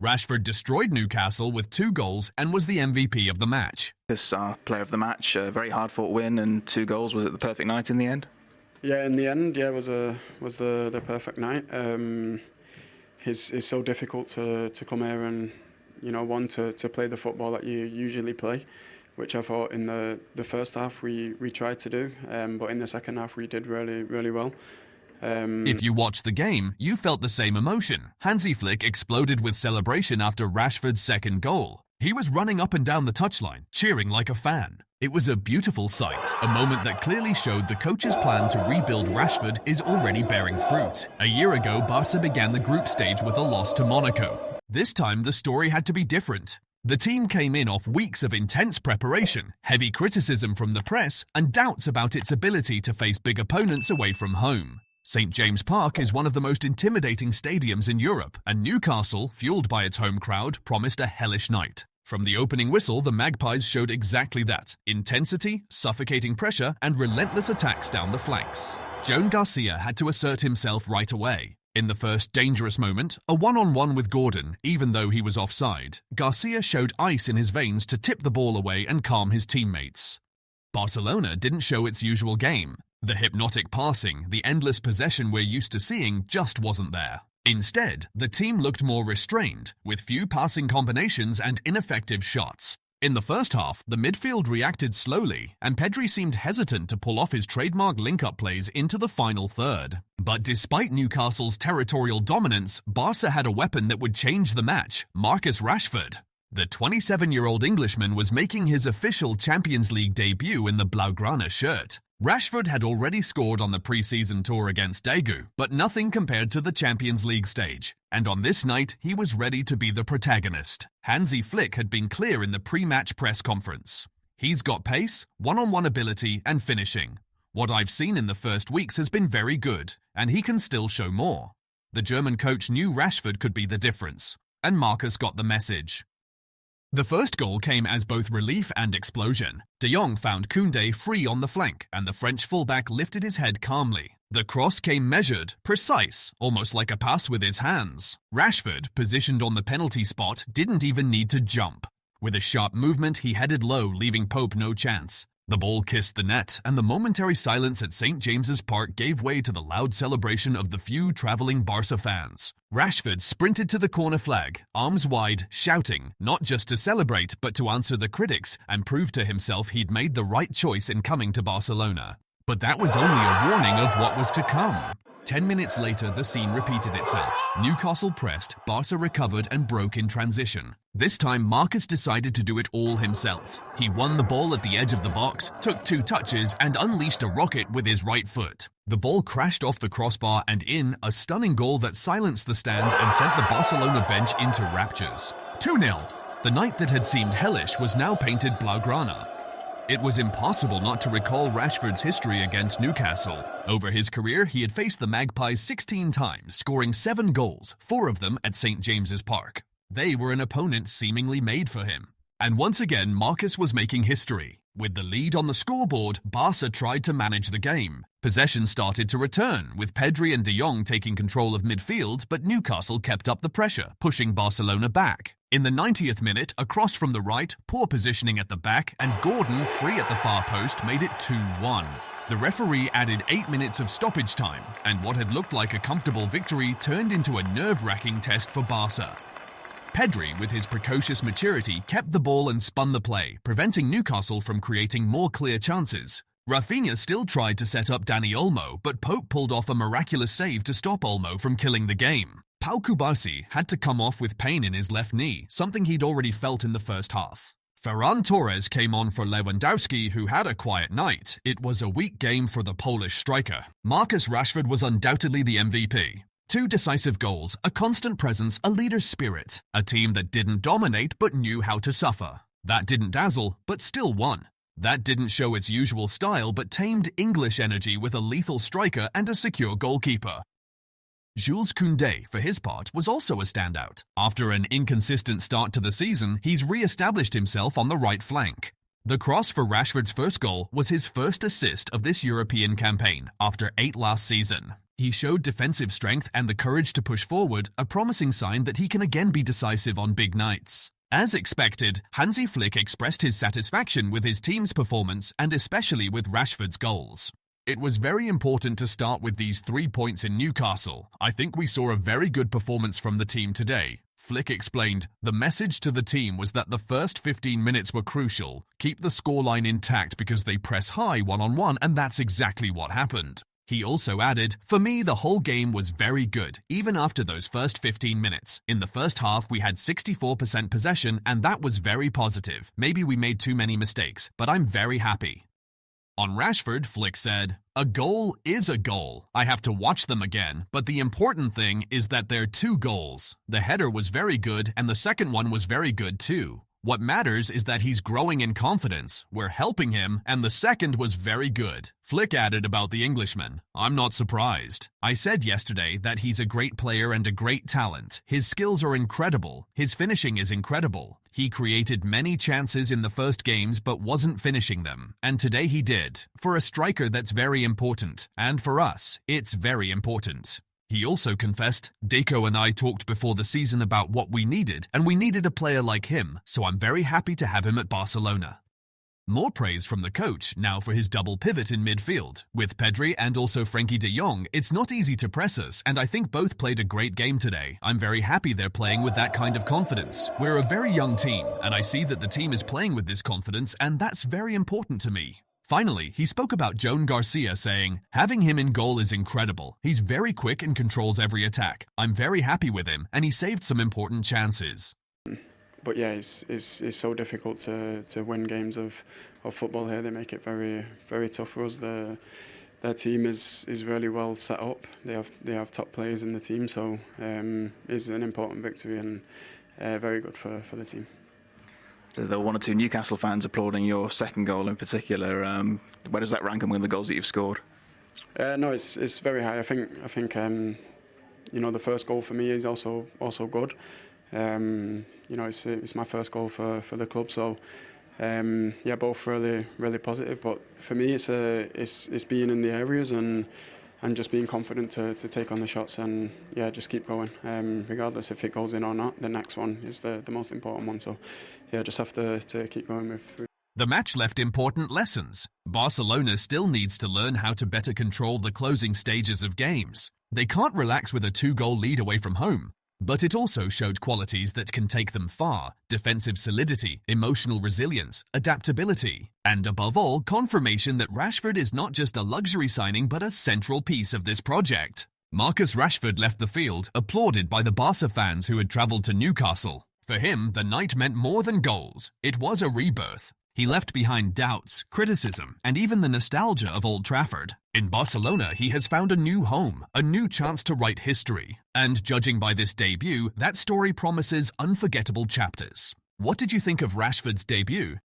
Rashford destroyed Newcastle with 2 goals and was the MVP of the match. This our player of the match, a very hard-fought win and 2 goals. Was it the perfect night in the end? Yeah, in the end, yeah, was the perfect night. It's so difficult to come here and to play the football that you usually play, which I thought in the first half we tried to do, but in the second half we did really well. If you watched the game, you felt the same emotion. Hansi Flick exploded with celebration after Rashford's second goal. He was running up and down the touchline, cheering like a fan. It was a beautiful sight, a moment that clearly showed the coach's plan to rebuild Rashford is already bearing fruit. A year ago, Barca began the group stage with a loss to Monaco. This time, the story had to be different. The team came in off weeks of intense preparation, heavy criticism from the press, and doubts about its ability to face big opponents away from home. St James Park is one of the most intimidating stadiums in Europe, and Newcastle, fueled by its home crowd, promised a hellish night. From the opening whistle, the Magpies showed exactly that: intensity, suffocating pressure, and relentless attacks down the flanks. Joan Garcia had to assert himself right away. In the first dangerous moment, a one-on-one with Gordon, even though he was offside, Garcia showed ice in his veins to tip the ball away and calm his teammates. Barcelona didn't show its usual game. The hypnotic passing, the endless possession we're used to seeing, just wasn't there. Instead, the team looked more restrained, with few passing combinations and ineffective shots. In the first half, the midfield reacted slowly, and Pedri seemed hesitant to pull off his trademark link-up plays into the final third. But despite Newcastle's territorial dominance, Barca had a weapon that would change the match: Marcus Rashford. The 27-year-old Englishman was making his official Champions League debut in the Blaugrana shirt. Rashford had already scored on the pre-season tour against Daegu, but nothing compared to the Champions League stage. And on this night, he was ready to be the protagonist. Hansi Flick had been clear in the pre-match press conference. He's got pace, one-on-one ability, and finishing. What I've seen in the first weeks has been very good, and he can still show more. The German coach knew Rashford could be the difference, and Marcus got the message. The first goal came as both relief and explosion. De Jong found Koundé free on the flank, and the French fullback lifted his head calmly. The cross came measured, precise, almost like a pass with his hands. Rashford, positioned on the penalty spot, didn't even need to jump. With a sharp movement, he headed low, leaving Pope no chance. The ball kissed the net, and the momentary silence at St James's Park gave way to the loud celebration of the few travelling Barca fans. Rashford sprinted to the corner flag, arms wide, shouting, not just to celebrate, but to answer the critics and prove to himself he'd made the right choice in coming to Barcelona. But that was only a warning of what was to come. 10 minutes later, the scene repeated itself. Newcastle pressed, Barca recovered and broke in transition. This time, Marcus decided to do it all himself. He won the ball at the edge of the box, took 2 touches, and unleashed a rocket with his right foot. The ball crashed off the crossbar and in, a stunning goal that silenced the stands and sent the Barcelona bench into raptures. 2-0. The night that had seemed hellish was now painted Blaugrana. It was impossible not to recall Rashford's history against Newcastle. Over his career, he had faced the Magpies 16 times, scoring 7 goals, 4 of them at St James's Park. They were an opponent seemingly made for him. And once again, Marcus was making history. With the lead on the scoreboard, Barca tried to manage the game. Possession started to return, with Pedri and De Jong taking control of midfield, but Newcastle kept up the pressure, pushing Barcelona back. In the 90th minute, a cross from the right, poor positioning at the back, and Gordon, free at the far post, made it 2-1. The referee added 8 minutes of stoppage time, and what had looked like a comfortable victory turned into a nerve-wracking test for Barca. Pedri, with his precocious maturity, kept the ball and spun the play, preventing Newcastle from creating more clear chances. Rafinha still tried to set up Dani Olmo, but Pope pulled off a miraculous save to stop Olmo from killing the game. Pau Cubarsí had to come off with pain in his left knee, something he'd already felt in the first half. Ferran Torres came on for Lewandowski, who had a quiet night. It was a weak game for the Polish striker. Marcus Rashford was undoubtedly the MVP. 2 decisive goals, a constant presence, a leader's spirit. A team that didn't dominate but knew how to suffer. That didn't dazzle, but still won. That didn't show its usual style but tamed English energy with a lethal striker and a secure goalkeeper. Jules Koundé, for his part, was also a standout. After an inconsistent start to the season, he's re-established himself on the right flank. The cross for Rashford's first goal was his first assist of this European campaign, after 8 last season. He showed defensive strength and the courage to push forward, a promising sign that he can again be decisive on big nights. As expected, Hansi Flick expressed his satisfaction with his team's performance and especially with Rashford's goals. It was very important to start with these 3 points in Newcastle. I think we saw a very good performance from the team today. Flick explained, the message to the team was that the first 15 minutes were crucial. Keep the scoreline intact because they press high one-on-one, and that's exactly what happened. He also added, for me, the whole game was very good, even after those first 15 minutes. In the first half, we had 64% possession, and that was very positive. Maybe we made too many mistakes, but I'm very happy. On Rashford, Flick said, a goal is a goal. I have to watch them again, but the important thing is that they're 2 goals. The header was very good, and the second one was very good too. What matters is that he's growing in confidence, we're helping him, and the second was very good. Flick added about the Englishman, I'm not surprised. I said yesterday that he's a great player and a great talent. His skills are incredible. His finishing is incredible. He created many chances in the first games but wasn't finishing them, and today he did. For a striker, that's very important, and for us, it's very important. He also confessed, Deco and I talked before the season about what we needed, and we needed a player like him, so I'm very happy to have him at Barcelona. More praise from the coach now for his double pivot in midfield. With Pedri and also Frenkie de Jong, it's not easy to press us, and I think both played a great game today. I'm very happy they're playing with that kind of confidence. We're a very young team, and I see that the team is playing with this confidence, and that's very important to me. Finally, he spoke about Joan Garcia saying, having him in goal is incredible. He's very quick and controls every attack. I'm very happy with him, and he saved some important chances. But yeah, it's so difficult to win games of football here. They make it very, very tough for us. Their team is really well set up. They have top players in the team, so it's an important victory and very good for the team. So there were 1 or 2 Newcastle fans applauding your second goal in particular. Where does that rank among the goals that you've scored? No, it's very high. I think the first goal for me is also good. It's my first goal for the club, so both really positive. But for me, it's being in the areas and just being confident to take on the shots and just keep going. Regardless if it goes in or not, the next one is the most important one. So just have to keep going with. The match left important lessons. Barcelona still needs to learn how to better control the closing stages of games. They can't relax with a 2-goal lead away from home. But it also showed qualities that can take them far: defensive solidity, emotional resilience, adaptability, and above all, confirmation that Rashford is not just a luxury signing but a central piece of this project. Marcus Rashford left the field, applauded by the Barca fans who had travelled to Newcastle. For him, the night meant more than goals. It was a rebirth. He left behind doubts, criticism, and even the nostalgia of Old Trafford. In Barcelona, he has found a new home, a new chance to write history. And judging by this debut, that story promises unforgettable chapters. What did you think of Rashford's debut?